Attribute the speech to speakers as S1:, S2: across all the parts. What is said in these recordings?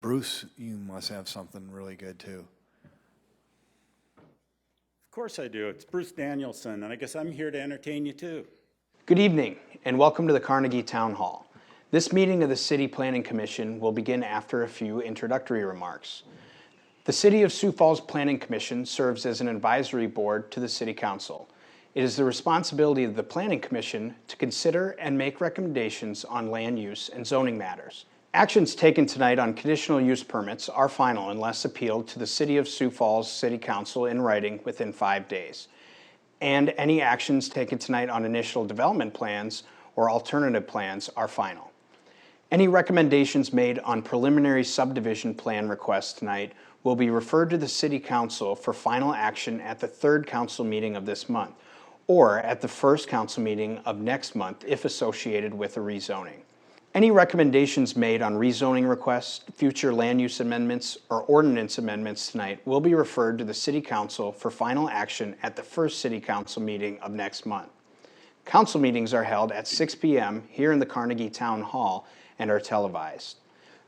S1: Bruce, you must have something really good too.
S2: Of course I do. It's Bruce Danielson, and I guess I'm here to entertain you too.
S3: Good evening, and welcome to the Carnegie Town Hall. This meeting of the City Planning Commission will begin after a few introductory remarks. The City of Sioux Falls Planning Commission serves as an advisory board to the City Council. It is the responsibility of the Planning Commission to consider and make recommendations on land use and zoning matters. Actions taken tonight on conditional use permits are final unless appealed to the City of Sioux Falls City Council in writing within 5 days. And any actions taken tonight on initial development plans or alternative plans are final. Any recommendations made on preliminary subdivision plan requests tonight will be referred to the City Council for final action at the third council meeting of this month, or at the first council meeting of next month if associated with a rezoning. Any recommendations made on rezoning requests, future land use amendments, or ordinance amendments tonight will be referred to the City Council for final action at the first City Council meeting of next month. Council meetings are held at 6 p.m. here in the Carnegie Town Hall and are televised.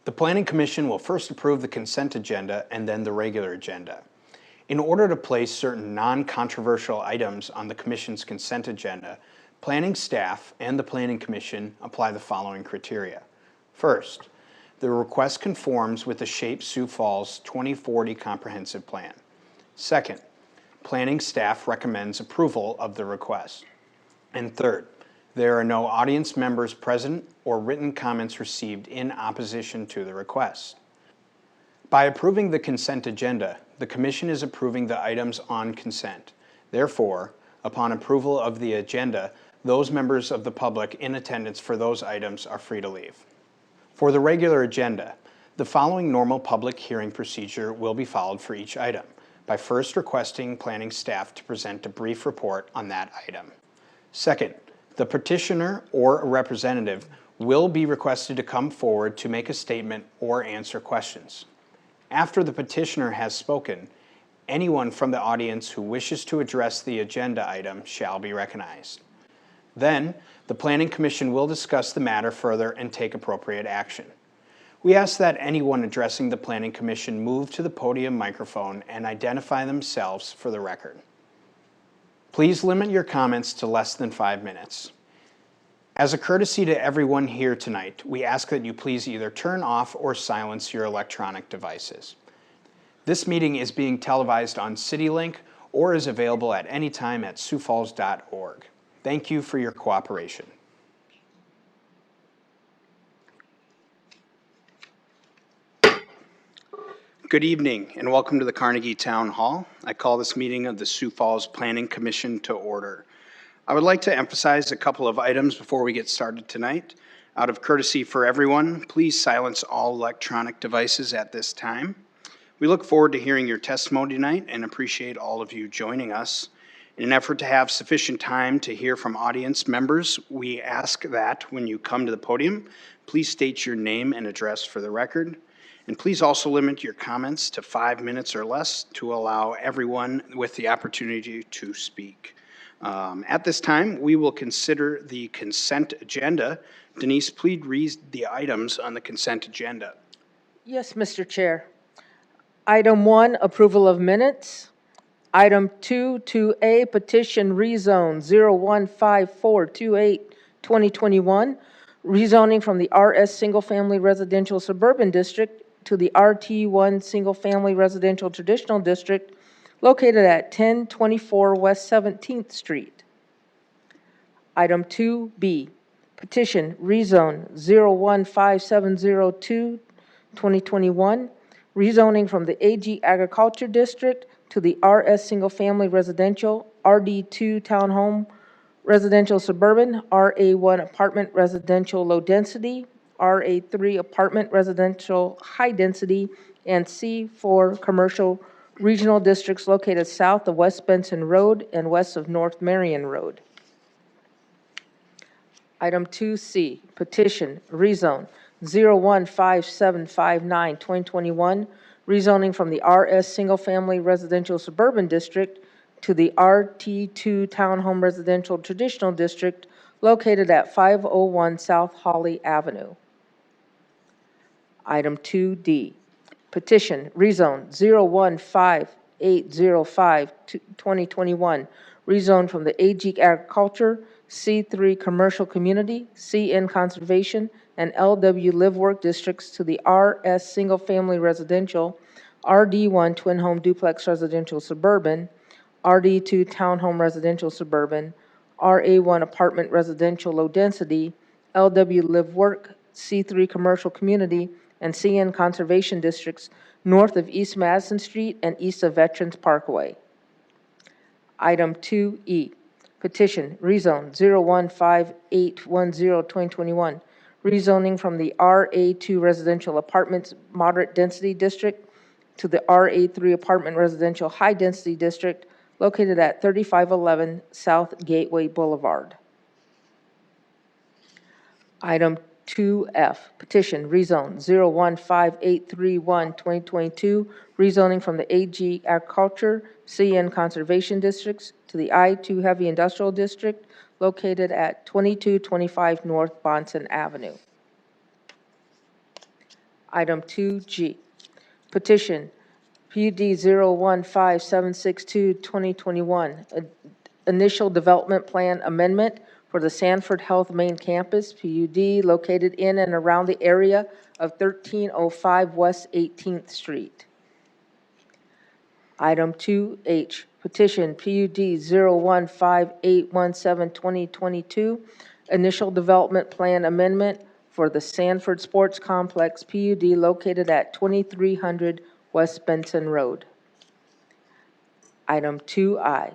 S3: The Planning Commission will first approve the consent agenda and then the regular agenda. In order to place certain non-controversial items on the Commission's consent agenda, Planning staff and the Planning Commission apply the following criteria. First, the request conforms with the Shape Sioux Falls 2040 Comprehensive Plan. Second, Planning staff recommends approval of the request. And third, there are no audience members present or written comments received in opposition to the request. By approving the consent agenda, the Commission is approving the items on consent. Therefore, upon approval of the agenda, those members of the public in attendance for those items are free to leave. For the regular agenda, the following normal public hearing procedure will be followed for each item, by first requesting planning staff to present a brief report on that item. Second, the petitioner or a representative will be requested to come forward to make a statement or answer questions. After the petitioner has spoken, anyone from the audience who wishes to address the agenda item shall be recognized. Then, the Planning Commission will discuss the matter further and take appropriate action. We ask that anyone addressing the Planning Commission move to the podium microphone and identify themselves for the record. Please limit your comments to less than 5 minutes. As a courtesy to everyone here tonight, we ask that you please either turn off or silence your electronic devices. This meeting is being televised on CityLink or is available at any time at siouxfalls.org. Thank you for your cooperation. Good evening and welcome to the Carnegie Town Hall. I call this meeting of the Sioux Falls Planning Commission to order. I would like to emphasize a couple of items before we get started tonight. Out of courtesy for everyone, please silence all electronic devices at this time. We look forward to hearing your testimony tonight and appreciate all of you joining us. In an effort to have sufficient time to hear from audience members, we ask that when you come to the podium, please state your name and address for the record. And please also limit your comments to 5 minutes or less to allow everyone with the opportunity to speak. At this time, we will consider the consent agenda. Denise, please read the items on the consent agenda.
S4: Yes, Mr. Chair. Item 1, approval of minutes. Item 2, 2A, petition rezone 015428-2021, rezoning from the RS Single Family Residential Suburban District to the RT1 Single Family Residential Traditional District located at 1024 West 17th Street. Item 2B, petition rezone 015702-2021, rezoning from the AG Agriculture District to the RS Single Family Residential, RD2 Townhome Residential Suburban, RA1 Apartment Residential Low Density, RA3 Apartment Residential High Density, and C4 Commercial Regional Districts located south of West Benson Road and west of North Marion Road. Item 2C, petition rezone 015759-2021, rezoning from the RS Single Family Residential Suburban District to the RT2 Townhome Residential Traditional District located at 501 South Holly Avenue. Item 2D, Petition, rezone 015805-2021, rezone from the AG Agriculture, C3 Commercial Community, CN Conservation, and LW Live Work Districts to the RS Single Family Residential, RD1 Twin Home Duplex Residential Suburban, RD2 Townhome Residential Suburban, RA1 Apartment Residential Low Density, LW Live Work, C3 Commercial Community, and CN Conservation Districts north of East Madison Street and east of Veterans Parkway. Item 2E, petition, rezone 015810-2021, rezoning from the RA2 Residential Apartments Moderate Density District to the RA3 Apartment Residential High Density District located at 3511 South Gateway Boulevard. Item 2F, petition, rezone 015831-2022, rezoning from the AG Agriculture, CN Conservation Districts to the I2 Heavy Industrial District located at 2225 North Bonson Avenue. Item 2G, petition, PUD 015762-2021, initial development plan amendment for the Sanford Health Main Campus, PUD, located in and around the area of 1305 West 18th Street. Item 2H, petition PUD 015817-2022, initial development plan amendment for the Sanford Sports Complex, PUD, located at 2300 West Benson Road. Item 2I,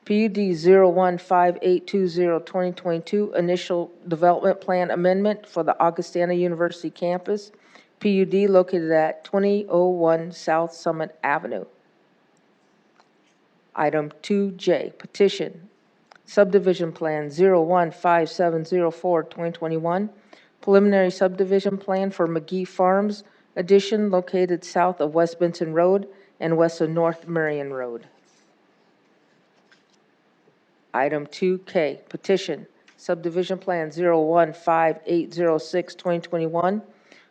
S4: PUD 015820-2022, initial development plan amendment for the Augustana University campus, PUD, located at 2001 South Summit Avenue. Item 2J, petition, subdivision plan 015704-2021, preliminary subdivision plan for McGee Farms addition located south of West Benson Road and west of North Marion Road. Item 2K, petition, subdivision plan 015806-2021,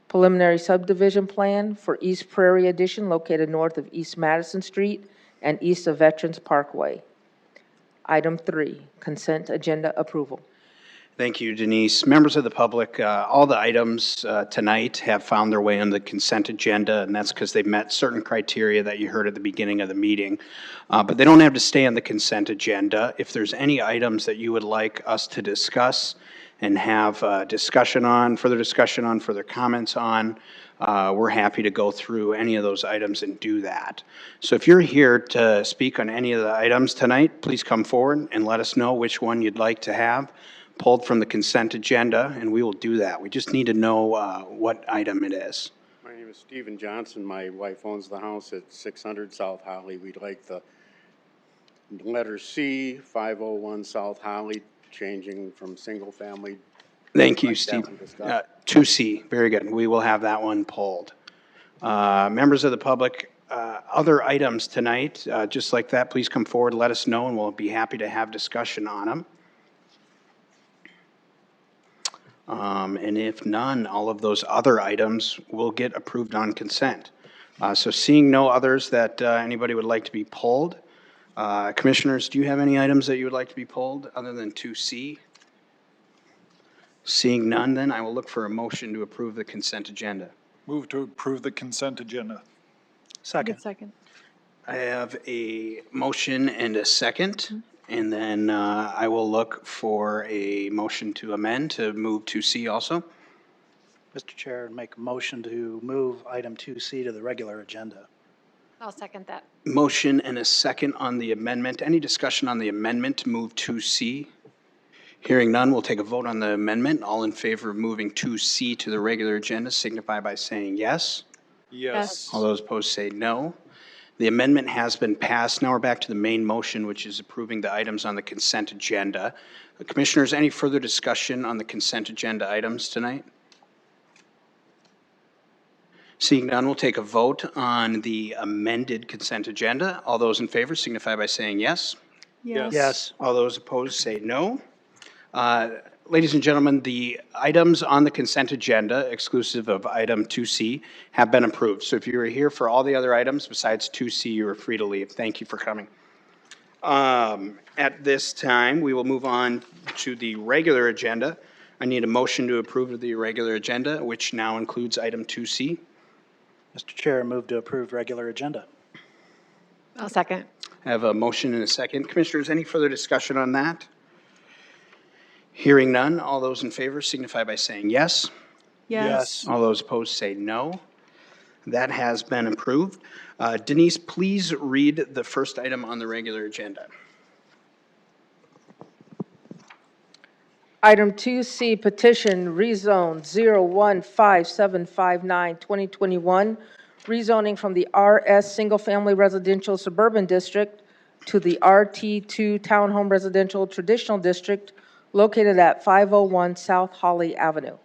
S4: preliminary subdivision plan for East Prairie addition located north of East Madison Street and east of Veterans Parkway. Item 3, consent agenda approval.
S3: Thank you, Denise. Members of the public, all the items tonight have found their way on the consent agenda, and that's because they've met certain criteria that you heard at the beginning of the meeting. But they don't have to stay on the consent agenda. If there's any items that you would like us to discuss and have discussion on, further comments on, we're happy to go through any of those items and do that. So if you're here to speak on any of the items tonight, please come forward and let us know which one you'd like to have pulled from the consent agenda, and we will do that. We just need to know what item it is.
S5: My name is Stephen Johnson. My wife owns the house at 600 South Holly. We'd like the letter C, 501 South Holly, changing from single family.
S3: Thank you,
S5: like
S3: Steve.
S5: 2C,
S3: very good. We will have that one pulled. Members of the public, other items tonight, just like that, please come forward, let us know, and we'll be happy to have discussion on them. And if none, all of those other items will get approved on consent. So seeing no others that anybody would like to be pulled, commissioners, do you have any items that you would like to be pulled other than 2C? Seeing none, then I will look for a motion to approve the consent agenda.
S6: Move to approve the consent agenda.
S7: Second.
S3: I have a motion and a second, and then I will look for a motion to amend to move 2C also.
S7: Mr. Chair, make a motion to move item 2C to the regular agenda.
S8: I'll second that.
S3: Motion and a second on the amendment. Any discussion on the amendment to move 2C? Hearing none, we'll take a vote on the amendment. All in favor of moving 2C to the regular agenda signify by saying yes.
S6: Yes.
S3: All those opposed say no. The amendment has been passed. Now we're back to the main motion, which is approving the items on the consent agenda. Commissioners, any further discussion on the consent agenda items tonight? Seeing none, we'll take a vote on the amended consent agenda. All those in favor signify by saying yes.
S6: Yes.
S7: Yes.
S3: All those opposed say no. Ladies and gentlemen, the items on the consent agenda, exclusive of item 2C, have been approved. So if you are here for all the other items besides 2C, you are free to leave. Thank you for coming. At this time, we will move on to the regular agenda. I need a motion to approve of the regular agenda, which now includes item 2C.
S7: Mr. Chair, move to approve regular agenda.
S8: I'll second.
S3: I have a motion and a second. Commissioners, any further discussion on that? Hearing none, all those in favor signify by saying yes.
S8: Yes.
S3: All those opposed say no. That has been approved. Denise, please read the first item on the regular agenda.
S4: Item 2C, petition rezone 015759-2021, rezoning from the RS Single Family Residential Suburban District to the RT2 Townhome Residential Traditional District located at 501 South Holly Avenue.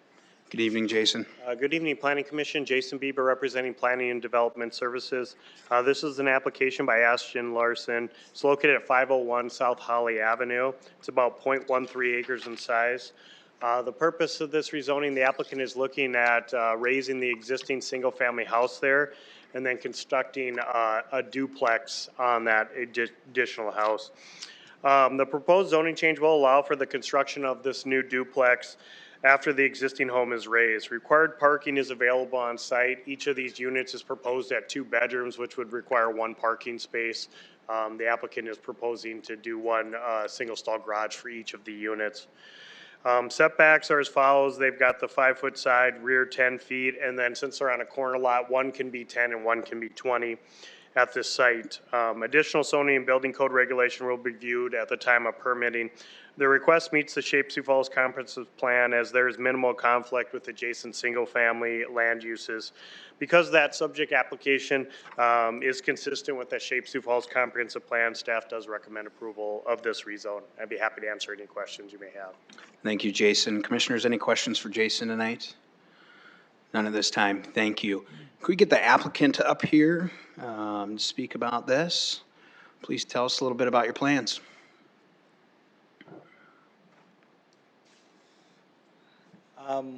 S3: Good evening, Jason.
S9: Good evening, Planning Commission. Jason Bieber representing Planning and Development Services. This is an application by Ashton Larson. It's located at 501 South Holly Avenue. It's about 0.13 acres in size. The purpose of this rezoning, the applicant is looking at raising the existing single-family house there and then constructing a duplex on that additional house. The proposed zoning change will allow for the construction of this new duplex after the existing home is raised. Required parking is available on site. Each of these units is proposed at 2 bedrooms, which would require 1 parking space. The applicant is proposing to do 1 single stall garage for each of the units. Setbacks are as follows. They've got the 5-foot side, rear 10 feet, and then since they're on a corner lot, 1 can be 10 and 1 can be 20 at this site. Additional zoning and building code regulation will be viewed at the time of permitting. The request meets the Shape Sioux Falls Comprehensive Plan as there is minimal conflict with adjacent single-family land uses. Because that subject application is consistent with the Shape Sioux Falls Comprehensive Plan, staff does recommend approval of this rezone. I'd be happy to answer any questions you may have.
S3: Thank you, Jason. Commissioners, any questions for Jason tonight? None at this time. Thank you. Could we get the applicant up here to speak about this? Please tell us a little bit about your plans.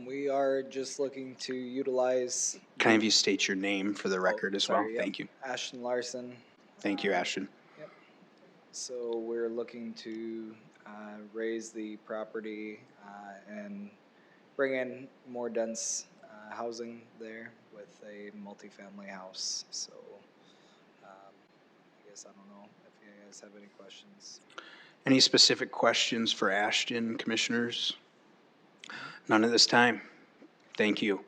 S10: We are just looking to utilize.
S3: Can I have you state your name for the record as well?
S10: Sorry, yep.
S3: Thank you.
S10: Ashton Larson.
S3: Thank you, Ashton.
S10: Yep. So we're looking to raise the property and bring in more dense housing there with a multifamily house. So I guess I don't know if you guys have any questions.
S3: Any specific questions for Ashton, commissioners? None at this time. Thank you.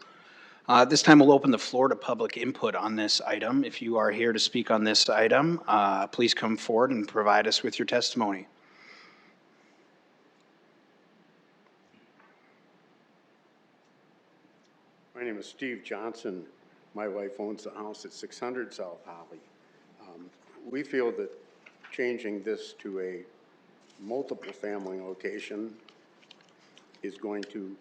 S3: This time we'll open the floor to public input on this item. If you are here to speak on this item, please come forward and provide us with your testimony.
S5: My name is Steve Johnson. My wife owns the house at 600 South Holly. We feel that changing this to a multiple family location is going to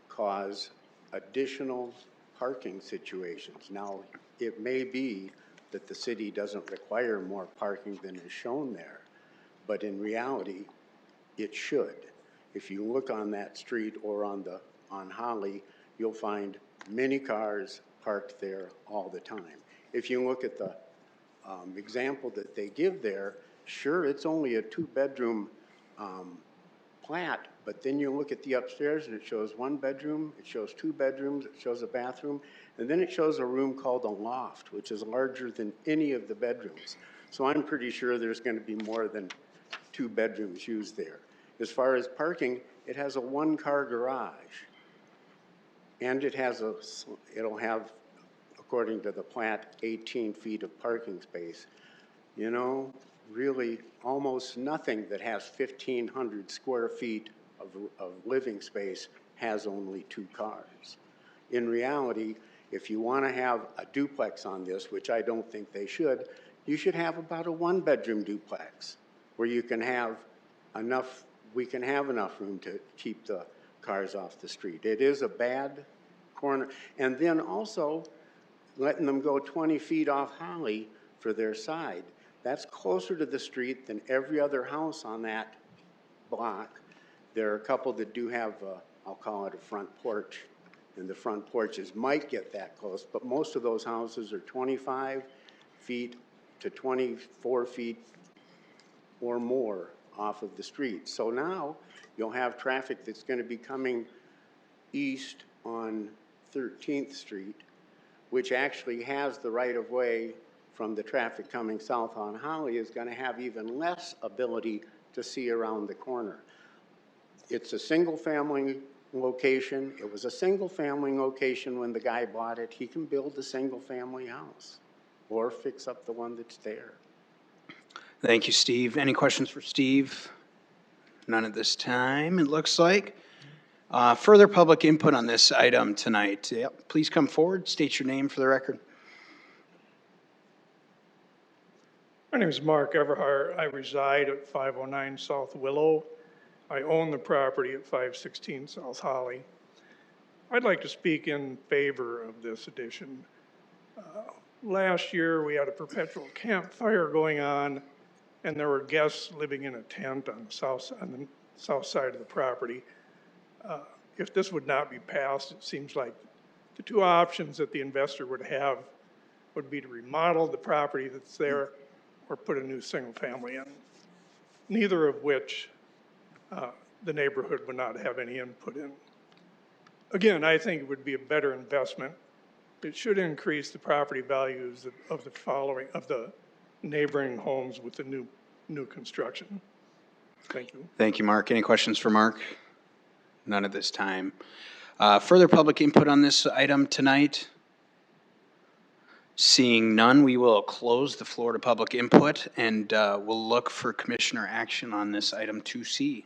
S5: cause additional parking situations. Now, it may be that the city doesn't require more parking than is shown there, but in reality, it should. If you look on that street or on Holly, you'll find many cars parked there all the time. If you look at the example that they give there, sure, it's only a 2-bedroom plat, but then you look at the upstairs and it shows 1 bedroom, it shows 2 bedrooms, it shows a bathroom, and then it shows a room called a loft, which is larger than any of the bedrooms. So I'm pretty sure there's going to be more than 2 bedrooms used there. As far as parking, it has a 1-car garage, and it'll have, according to the plat, 18 feet of parking space. You know, really almost nothing that has 1,500 square feet of living space has only 2 cars. In reality, if you want to have a duplex on this, which I don't think they should, you should have about a 1-bedroom duplex where you can have enough, we can have enough room to keep the cars off the street. It is a bad corner. And then also letting them go 20 feet off Holly for their side. That's closer to the street than every other house on that block. There are a couple that do have, I'll call it a front porch, and the front porches might get that close, but most of those houses are 25 feet to 24 feet or more off of the street. So now you'll have traffic that's going to be coming east on 13th Street, which actually has the right-of-way from the traffic coming south on Holly, is going to have even less ability to see around the corner. It's a single-family location. It was a single-family location when the guy bought it. He can build a single-family house or fix up the one that's there.
S3: Thank you, Steve. Any questions for Steve? None at this time, it looks like. Further public input on this item tonight. Yep, please come forward, state your name for the record.
S11: My name is Mark Everhart. I reside at 509 South Willow. I own the property at 516 South Holly. I'd like to speak in favor of this addition. Last year, we had a perpetual campfire going on, and there were guests living in a tent on the south side of the property. If this would not be passed, it seems like the two options that the investor would have would be to remodel the property that's there or put a new single family in, neither of which the neighborhood would not have any input in. Again, I think it would be a better investment. It should increase the property values of the neighboring homes with the new construction. Thank you.
S3: Thank you, Mark. Any questions for Mark? None at this time. Further public input on this item tonight? Seeing none, we will close the floor to public input, and we'll look for commissioner action on this item 2C.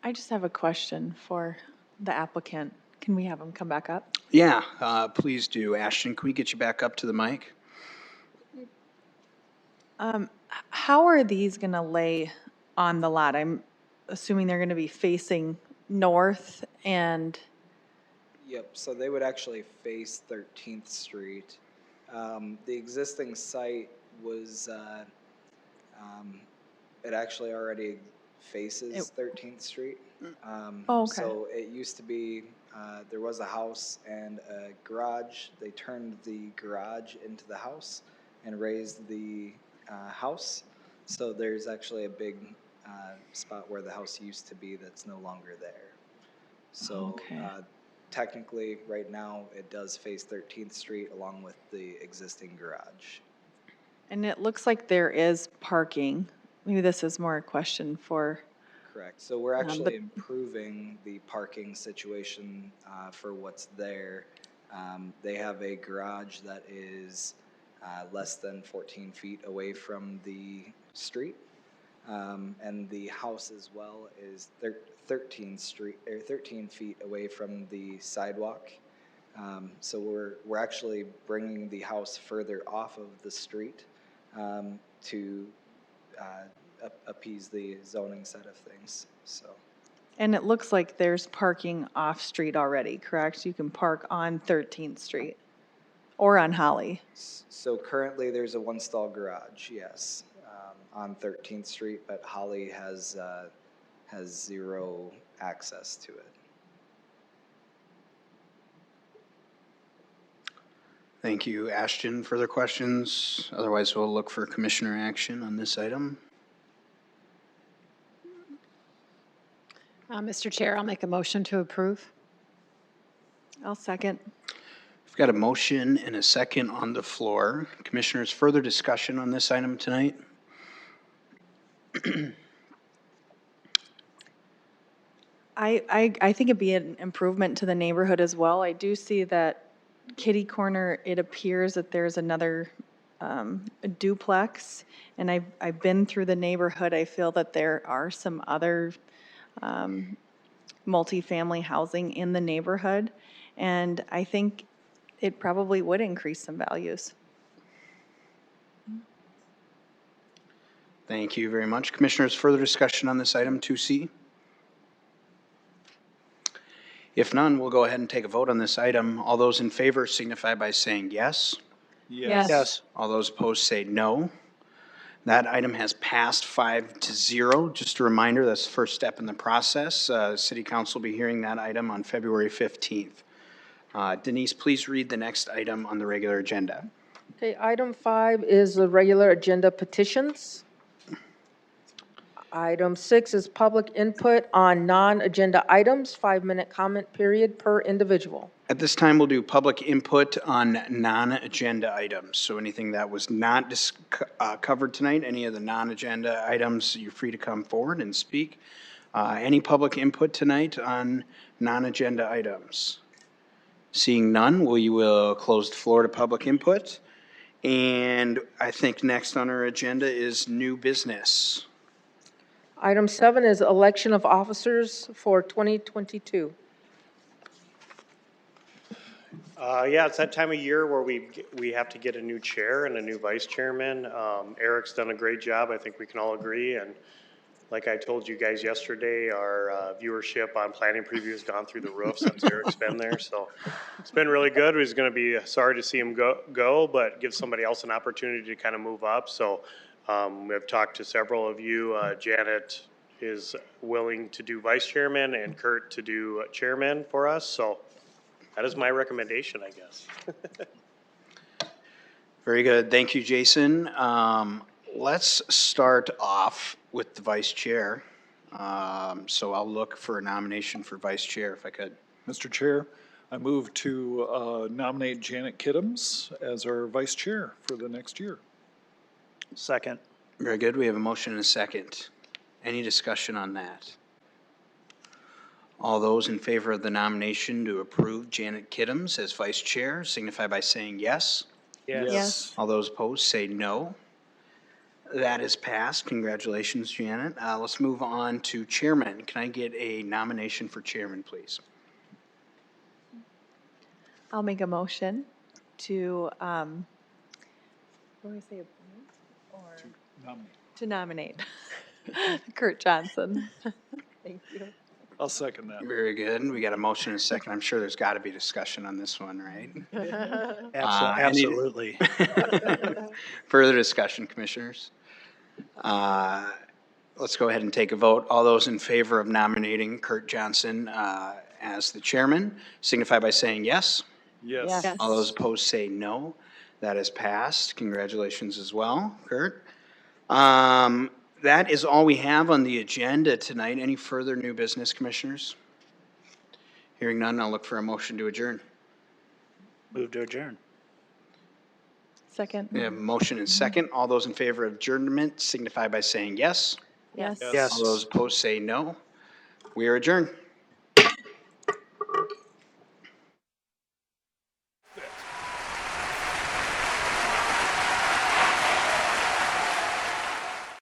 S8: I just have a question for the applicant. Can we have him come back up?
S3: Yeah, please do. Ashton, can we get you back up to the mic?
S8: How are these going to lay on the lot? I'm assuming they're going to be facing north and...
S10: Yep, so they would actually face 13th Street. The existing site was, it actually already faces 13th Street.
S8: Oh, okay.
S10: So it used to be, there was a house and a garage. They turned the garage into the house and raised the house. So there's actually a big spot where the house used to be that's no longer there. So
S8: Okay.
S10: Technically, right now, it does face 13th Street along with the existing garage.
S8: And it looks like there is parking. Maybe this is more a question for...
S10: Correct. So we're actually improving the parking situation for what's there. They have a garage that is less than 14 feet away from the street. And the house as well is 13 feet away from the sidewalk. So we're actually bringing the house further off of the street to appease the zoning side of things. So.
S8: And it looks like there's parking off-street already, correct? You can park on 13th Street or on Holly.
S10: So currently there's a one-stall garage, yes, on 13th Street, but Holly has zero access to it.
S3: Thank you, Ashton. Further questions? Otherwise, we'll look for commissioner action on this item.
S6: Mr. Chair, I'll make a motion to approve.
S8: I'll second.
S3: We've got a motion and a second on the floor. Commissioners, further discussion on this item tonight?
S8: I think it'd be an improvement to the neighborhood as well. I do see that kitty corner, it appears that there's another duplex, and I've been through the neighborhood. I feel that there are some other multifamily housing in the neighborhood, and I think it probably would increase some values.
S3: Thank you very much. Commissioners, further discussion on this item 2C? If none, we'll go ahead and take a vote on this item. All those in favor signify by saying yes.
S8: Yes.
S3: All those opposed say no. That item has passed 5-0. Just a reminder, that's the first step in the process. City Council will be hearing that item on February 15th. Denise, please read the next item on the regular agenda.
S4: Okay, item 5 is the regular agenda petitions. Item 6 is public input on non-agenda items, 5-minute comment period per individual.
S3: At this time, we'll do public input on non-agenda items. So anything that was not covered tonight, any of the non-agenda items, you're free to come forward and speak. Any public input tonight on non-agenda items? Seeing none, we will close the floor to public input. And I think next on our agenda is new business.
S4: Item 7 is election of officers for 2022.
S9: Yeah, it's that time of year where we have to get a new chair and a new vice chairman. Eric's done a great job, I think we can all agree. And like I told you guys yesterday, our viewership on Planning Preview has gone through the roof since Eric's been there. So it's been really good. He's going to be sorry to see him go, but give somebody else an opportunity to kind of move up. So we've talked to several of you. Janet is willing to do vice chairman and Kurt to do chairman for us. So that is my recommendation, I guess.
S3: Very good. Thank you, Jason. Let's start off with the vice chair. So I'll look for a nomination for vice chair if I could.
S12: Mr. Chair, I move to nominate Janet Kiddums as our vice chair for the next year.
S7: Second.
S3: Very good. We have a motion and a second. Any discussion on that? All those in favor of the nomination to approve Janet Kiddums as vice chair signify by saying yes.
S8: Yes.
S3: All those opposed say no. That is passed. Congratulations, Janet. Let's move on to chairman. Can I get a nomination for chairman, please?
S8: I'll make a motion to, what do I say, appoint or to nominate Kurt Johnson. Thank you.
S12: I'll second that.
S3: Very good. We got a motion and a second. I'm sure there's got to be discussion on this one, right?
S7: Absolutely.
S3: Further discussion, commissioners? Let's go ahead and take a vote. All those in favor of nominating Kurt Johnson as the chairman signify by saying yes.
S12: Yes.
S8: Yes.
S3: All those opposed say no. That is passed. Congratulations as well, Kurt. That is all we have on the agenda tonight. Any further new business, commissioners? Hearing none, I'll look for a motion to adjourn.
S7: Move to adjourn.
S8: Second.
S3: We have a motion and second. All those in favor of adjournment signify by saying yes.
S8: Yes.
S7: Yes.
S3: All those opposed say no. We are adjourned.